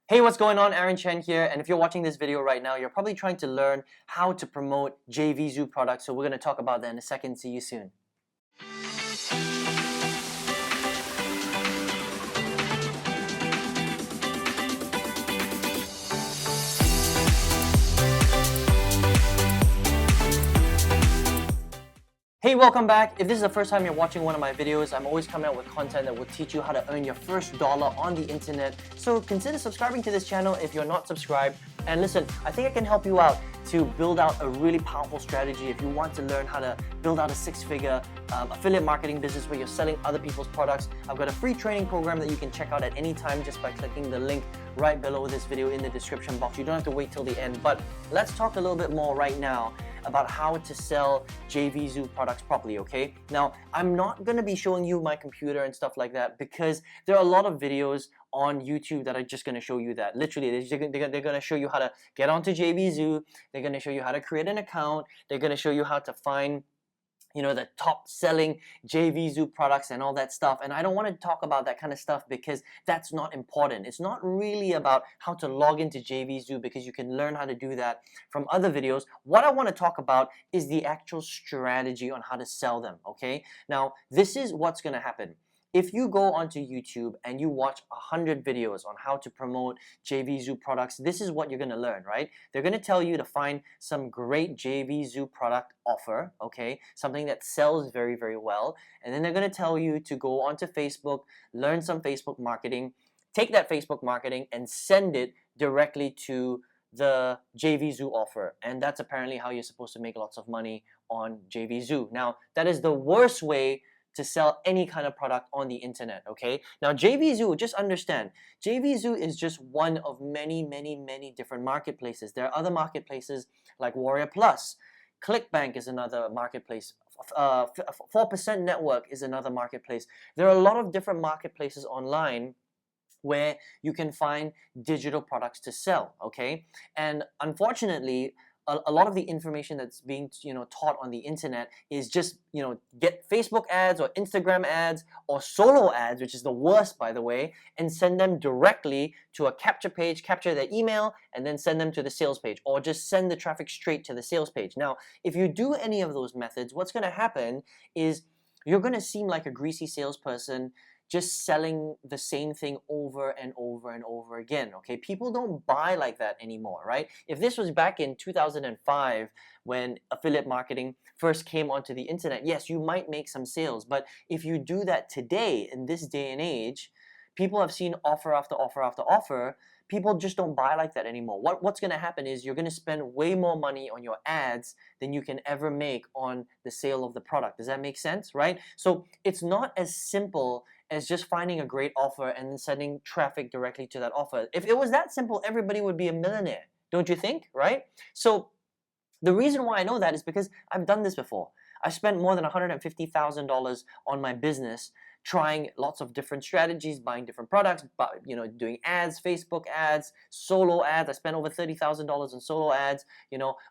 Hey, what's going on? Aaron Chen here, and if you're watching this video right now, you're probably trying to learn how to promote JVZoo products, so we're going to talk about that in a second. See you soon. Hey, welcome back. If this is the first time you're watching one of my videos, I'm always coming out with content that will teach you how to earn your first dollar on the internet. So consider subscribing to this channel if you're not subscribed. And listen, I think I can help you out to build out a really powerful strategy if you want to learn how to build out a six-figure affiliate marketing business where you're selling other people's products. I've got a free training program that you can check out at any time just by clicking the link right below this video in the description box. You don't have to wait till the end, but let's talk a little bit more right now about how to sell JVZoo products properly, okay? Now, I'm not gonna be showing you my computer and stuff like that because there are a lot of videos on YouTube that are just gonna show you that. Literally, they're gonna show you how to get onto JVZoo, they're gonna show you how to create an account, they're gonna show you how to find the top selling JVZoo products and all that stuff. And I don't want to talk about that kind of stuff because that's not important. It's not really about how to log into JVZoo because you can learn how to do that from other videos. What I want to talk about is the actual strategy on how to sell them, okay? Now, this is what's going to happen. If you go onto YouTube and you watch 100 videos on how to promote JVZoo products, this is what you're going to learn, right? They're going to tell you to find some great JVZoo product offer, okay? Something that sells very, very well. And then they're going to tell you to go onto Facebook, learn some Facebook marketing, take that Facebook marketing and send it directly to the JVZoo offer. And that's apparently how you're supposed to make lots of money on JVZoo. Now, that is the worst way to sell any kind of product on the internet, okay? Now, JVZoo, just understand, JVZoo is just one of many, many, many different marketplaces. There are other marketplaces like Warrior Plus. ClickBank is another marketplace. 4% Network is another marketplace. There are a lot of different marketplaces online where you can find digital products to sell, okay? And unfortunately, a lot of the information that's being taught on the internet is just get Facebook ads or Instagram ads or solo ads, which is the worst, by the way, and send them directly to a capture page, capture their email, and then send them to the sales page, or just send the traffic straight to the sales page. Now, if you do any of those methods, what's going to happen is you're going to seem like a greasy salesperson just selling the same thing over and over and over again, okay? People don't buy like that anymore, right? If this was back in 2005 when affiliate marketing first came onto the internet, yes, you might make some sales, but if you do that today, in this day and age, people have seen offer after offer after offer, people just don't buy like that anymore. What's going to happen is you're going to spend way more money on your ads than you can ever make on the sale of the product. Does that make sense, right? So it's not as simple as just finding a great offer and then sending traffic directly to that offer. If it was that simple, everybody would be a millionaire, don't you think, right? So the reason why I know that is because I've done this before. I spent more than $150,000 on my business trying lots of different strategies, buying different products, doing ads, Facebook ads, solo ads. I spent over $30,000 on solo ads,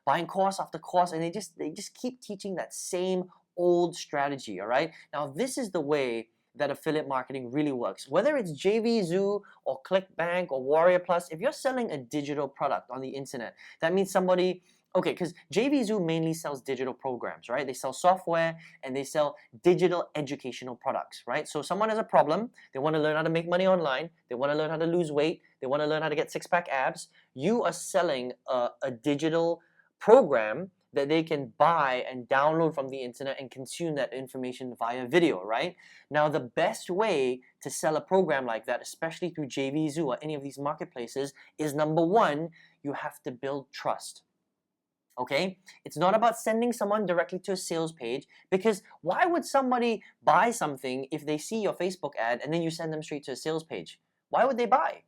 buying course after course, and they just keep teaching that same old strategy, all right? Now, this is the way that affiliate marketing really works. Whether it's JVZoo or ClickBank or Warrior Plus, if you're selling a digital product on the internet, that means somebody, okay, because JVZoo mainly sells digital programs, right? They sell software and they sell digital educational products, right? So someone has a problem, they want to learn how to make money online, they want to learn how to lose weight, they want to learn how to get six-pack abs. You are selling a digital program that they can buy and download from the internet and consume that information via video, right? Now, the best way to sell a program like that, especially through JVZoo or any of these marketplaces, is number one, you have to build trust. Okay? It's not about sending someone directly to a sales page, because why would somebody buy something if they see your Facebook ad and then you send them straight to a sales page? Why would they buy?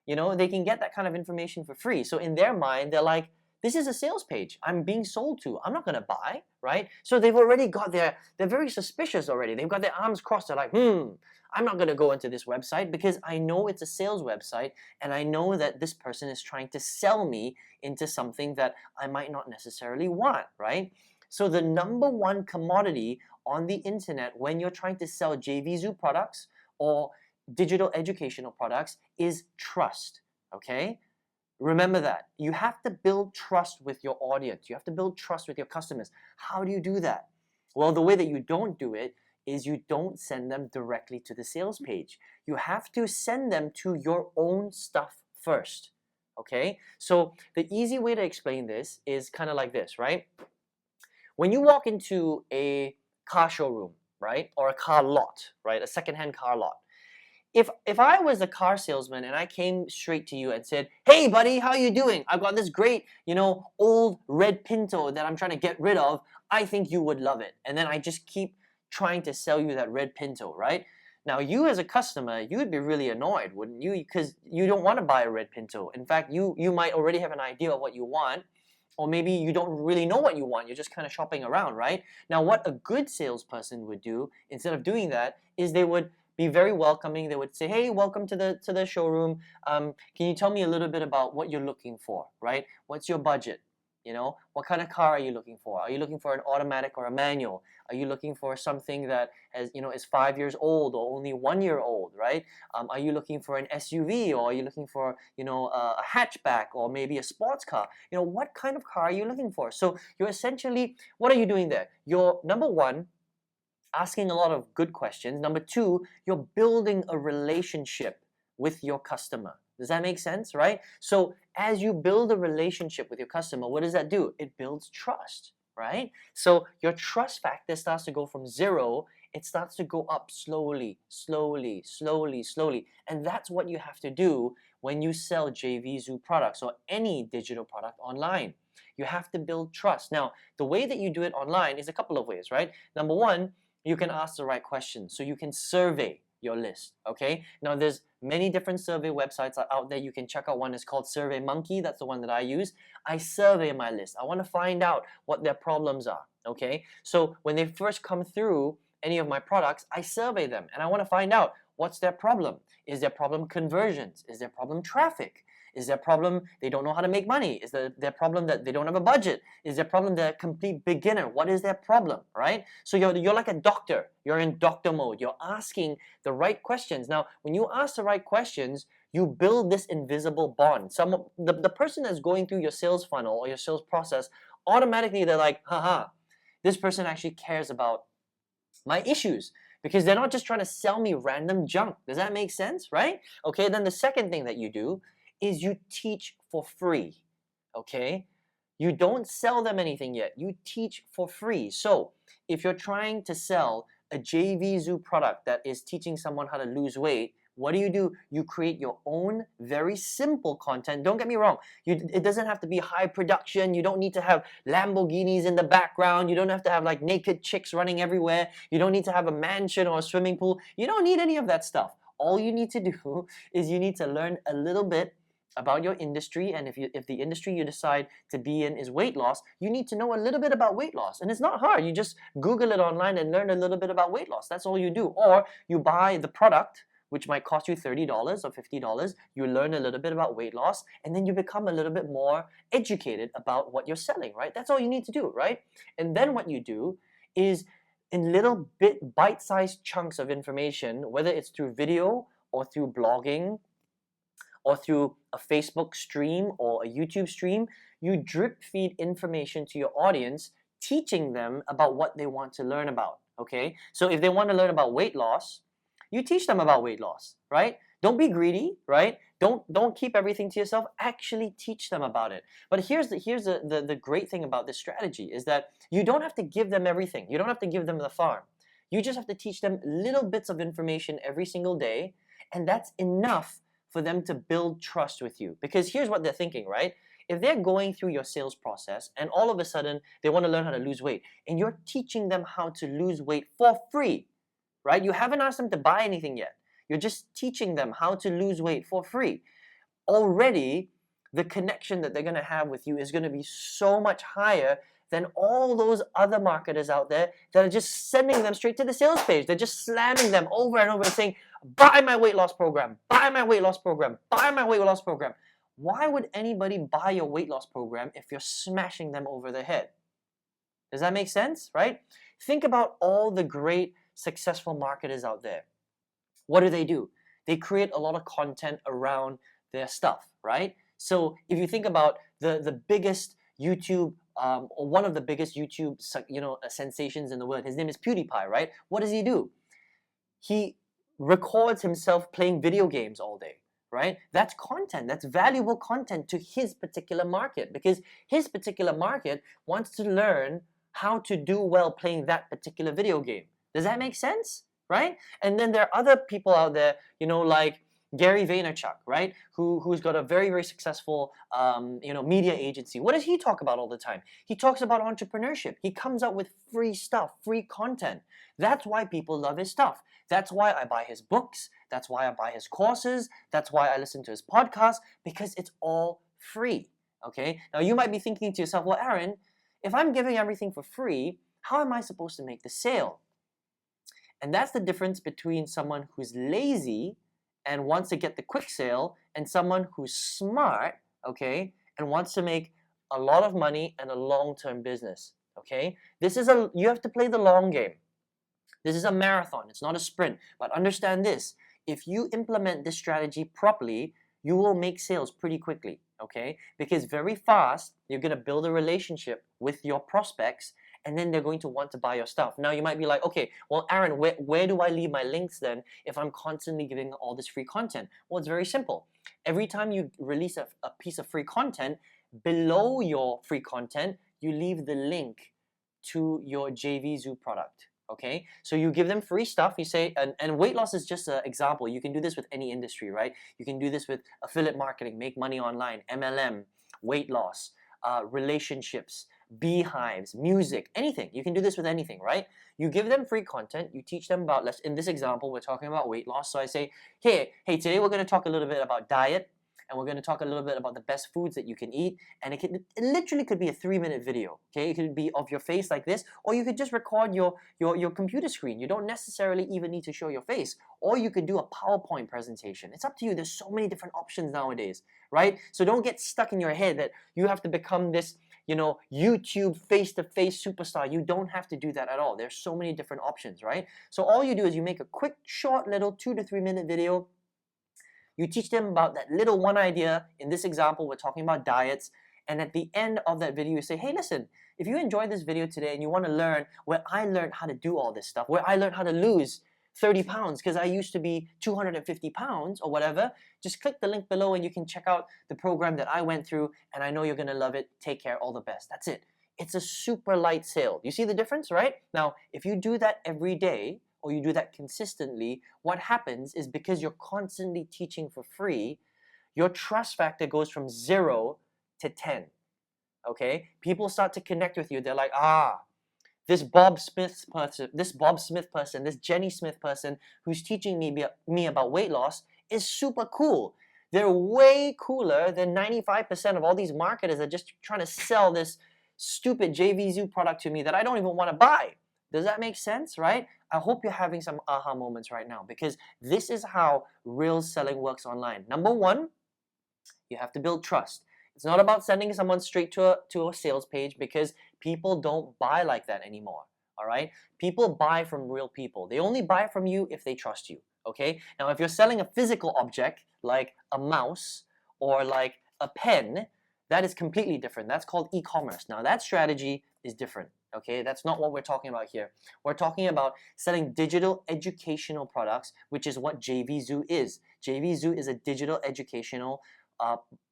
They can get that kind of information for free. So in their mind, they're like, this is a sales page I'm being sold to. I'm not going to buy, right? So they've already got they're very suspicious already. They've got their arms crossed. They're like, I'm not going to go into this website because I know it's a sales website and I know that this person is trying to sell me into something that I might not necessarily want, right? So the number one commodity on the internet when you're trying to sell JVZoo products or digital educational products is trust. okay? Remember that. You have to build trust with your audience. You have to build trust with your customers. How do you do that? Well, the way that you don't do it is you don't send them directly to the sales page. You have to send them to your own stuff first, okay? So the easy way to explain this is kind of like this, right? When you walk into a car showroom, right, or a car lot, right, a secondhand car lot, if I was a car salesman and I came straight to you and said, "Hey, buddy, how you doing? I've got this great, old red Pinto that I'm trying to get rid of. I think you would love it." And then I just keep trying to sell you that red Pinto, right? Now, you as a customer, you would be really annoyed, wouldn't you? Because you don't want to buy a red Pinto. In fact, you might already have an idea of what you want, or maybe you don't really know what you want. You're just kind of shopping around, right? Now, what a good salesperson would do instead of doing that is they would be very welcoming. They would say, "Hey, welcome to the showroom. Can you tell me a little bit about what you're looking for, right? What's your budget? What kind of car are you looking for? Are you looking for an automatic or a manual? Are you looking for something that is 5 years old or only 1 year old, right? Are you looking for an SUV, or are you looking for a hatchback, or maybe a sports car? What kind of car are you looking for?" So you're essentially, what are you doing there? You're, number one, asking a lot of good questions. Number two, you're building a relationship with your customer. Does that make sense, right? So as you build a relationship with your customer, what does that do? It builds trust, right? So your trust factor starts to go from 0, it starts to go up slowly, slowly, slowly, slowly. And that's what you have to do when you sell JVZoo products or any digital product online. You have to build trust. Now, the way that you do it online is a couple of ways, right? Number one, you can ask the right questions. So you can survey your list, okay? Now, there's many different survey websites out there. You can check out one. It's called SurveyMonkey. That's the one that I use. I survey my list. I want to find out what their problems are, okay? So when they first come through any of my products, I survey them and I want to find out what's their problem. Is their problem conversions? Is their problem traffic? Is their problem they don't know how to make money? Is their problem that they don't have a budget? Is their problem they're a complete beginner? What is their problem, right? So you're like a doctor. You're in doctor mode. You're asking the right questions. Now, when you ask the right questions, you build this invisible bond. The person that's going through your sales funnel or your sales process, automatically they're like, haha, this person actually cares about my issues, because they're not just trying to sell me random junk. Does that make sense, right? Okay, then the second thing that you do is you teach for free, okay? You don't sell them anything yet. You teach for free. So if you're trying to sell a JVZoo product that is teaching someone how to lose weight, what do? You create your own very simple content. Don't get me wrong. It doesn't have to be high production. You don't need to have Lamborghinis in the background. You don't have to have like naked chicks running everywhere. You don't need to have a mansion or a swimming pool. You don't need any of that stuff. All you need to do is you need to learn a little bit about your industry, and if the industry you decide to be in is weight loss, you need to know a little bit about weight loss. And it's not hard. You just Google it online and learn a little bit about weight loss. That's all you do. Or you buy the product, which might cost you $30 or $50. You learn a little bit about weight loss, and then you become a little bit more educated about what you're selling, right? That's all you need to do, right? And then what you do is, in little bite-sized chunks of information, whether it's through video or through blogging or through a Facebook stream or a YouTube stream, you drip feed information to your audience, teaching them about what they want to learn about, okay? So if they want to learn about weight loss, you teach them about weight loss, right? Don't be greedy, right? Don't keep everything to yourself. Actually teach them about it. But here's the great thing about this strategy is that you don't have to give them everything. You don't have to give them the farm. You just have to teach them little bits of information every single day, and that's enough for them to build trust with you. Because here's what they're thinking, right? If they're going through your sales process and all of a sudden they want to learn how to lose weight, and you're teaching them how to lose weight for free, right? You haven't asked them to buy anything yet. You're just teaching them how to lose weight for free. Already, the connection that they're going to have with you is going to be so much higher than all those other marketers out there that are just sending them straight to the sales page. They're just slamming them over and over and saying, buy my weight loss program, buy my weight loss program, buy my weight loss program. Why would anybody buy your weight loss program if you're smashing them over the head? Does that make sense, right? Think about all the great successful marketers out there. What do? They create a lot of content around their stuff, right? So if you think about the biggest YouTube or one of the biggest YouTube sensations in the world, his name is PewDiePie, right? What does he do? He records himself playing video games all day, right? That's content. That's valuable content to his particular market, because his particular market wants to learn how to do well playing that particular video game. Does that make sense? Right? And then there are other people out there, like Gary Vaynerchuk, right? Who's got a very, very successful, media agency. What does he talk about all the time? He talks about entrepreneurship. He comes out with free stuff, free content. That's why people love his stuff. That's why I buy his books. That's why I buy his courses. That's why I listen to his podcast, because it's all free. Okay? Now you might be thinking to yourself, well, Aaron, if I'm giving everything for free, how am I supposed to make the sale? And that's the difference between someone who's lazy and wants to get the quick sale, and someone who's smart, okay, and wants to make a lot of money and a long-term business, okay? You have to play the long game. This is a marathon, it's not a sprint. But understand this, if you implement this strategy properly, you will make sales pretty quickly, okay? Because very fast, you're gonna build a relationship with your prospects, and then they're going to want to buy your stuff. Now you might be like, okay, well, Aaron, where do I leave my links then if I'm constantly giving all this free content? Well, it's very simple. Every time you release a piece of free content, below your free content, you leave the link to your JVZoo product. Okay, so you give them free stuff. You say, and weight loss is just an example. You can do this with any industry, right? You can do this with affiliate marketing, make money online, MLM, weight loss, relationships, beehives, music, anything. You can do this with anything, right? You give them free content. You teach them about, in this example, we're talking about weight loss. So I say, hey, today we're going to talk a little bit about diet, and we're going to talk a little bit about the best foods that you can eat. And it literally could be a 3-minute video. Okay, it could be of your face like this, or you could just record your computer screen. You don't necessarily even need to show your face, or you could do a PowerPoint presentation. It's up to you. There's so many different options nowadays, right? So don't get stuck in your head that you have to become this, YouTube face-to-face superstar. You don't have to do that at all. There's so many different options, right? So all you do is you make a quick, short, little 2 to 3 minute video. You teach them about that little one idea. In this example, we're talking about diets. And at the end of that video, you say, hey, listen, if you enjoyed this video today and you want to learn where I learned how to do all this stuff, where I learned how to lose 30 pounds because I used to be 250 pounds or whatever, just click the link below and you can check out the program that I went through, and I know you're going to love it. Take care. All the best. That's it. It's a super light sale. You see the difference, right? Now, if you do that every day, or you do that consistently, what happens is, because you're constantly teaching for free, your trust factor goes from 0 to 10. Okay? People start to connect with you. They're like, this Bob Smith person, this Jenny Smith person who's teaching me about weight loss is super cool. They're way cooler than 95% of all these marketers that are just trying to sell this stupid JVZoo product to me that I don't even want to buy. Does that make sense, right? I hope you're having some aha moments right now, because this is how real selling works online. Number one, you have to build trust. It's not about sending someone straight to a sales page, because people don't buy like that anymore, all right? People buy from real people. They only buy from you if they trust you, okay? Now, if you're selling a physical object like a mouse or like a pen, that is completely different. That's called e-commerce. Now, that strategy is different. Okay, that's not what we're talking about here. We're talking about selling digital educational products, which is what JVZoo is. JVZoo is a digital educational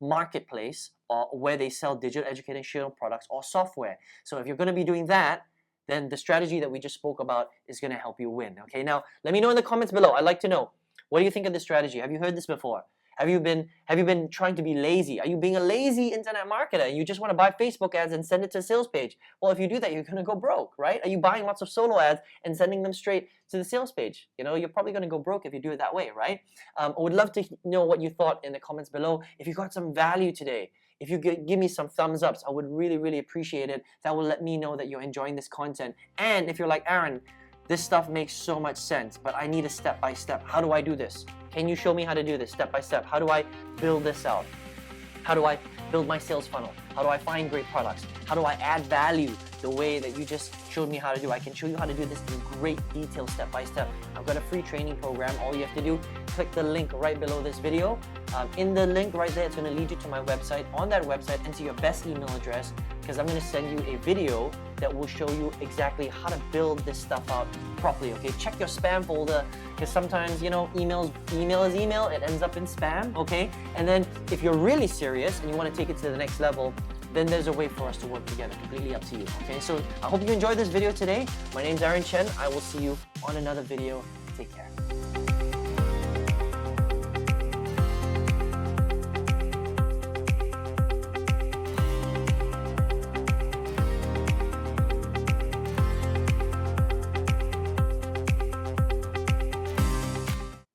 marketplace where they sell digital educational products or software. So if you're going to be doing that, then the strategy that we just spoke about is going to help you win. Okay, now let me know in the comments below. I'd like to know, what do you think of this strategy? Have you heard this before? Have you been trying to be lazy? Are you being a lazy internet marketer? You just want to buy Facebook ads and send it to a sales page. Well, if you do that, you're going to go broke, right? Are you buying lots of solo ads and sending them straight to the sales page? You're probably going to go broke if you do it that way, right? I would love to know what you thought in the comments below. If you got some value today, if you give me some thumbs ups, I would really, really appreciate it. That will let me know that you're enjoying this content. And if you're like, Aaron, this stuff makes so much sense, but I need a step-by-step. How do I do this? Can you show me how to do this step-by-step? How do I build this out? How do I build my sales funnel? How do I find great products? How do I add value the way that you just showed me how to do? I can show you how to do this in great detail step-by-step. I've got a free training program. All you have to do, click the link right below this video, In the link right there, it's going to lead you to my website. On that website, enter your best email address, because I'm going to send you a video that will show you exactly how to build this stuff out properly, okay? Check your spam folder, because sometimes, you know, email is email, it ends up in spam, okay? And then if you're really serious and you want to take it to the next level, then there's a way for us to work together, completely up to you, okay? So I hope you enjoyed this video today. My name's Aaron Chen. I will see you on another video. Take care.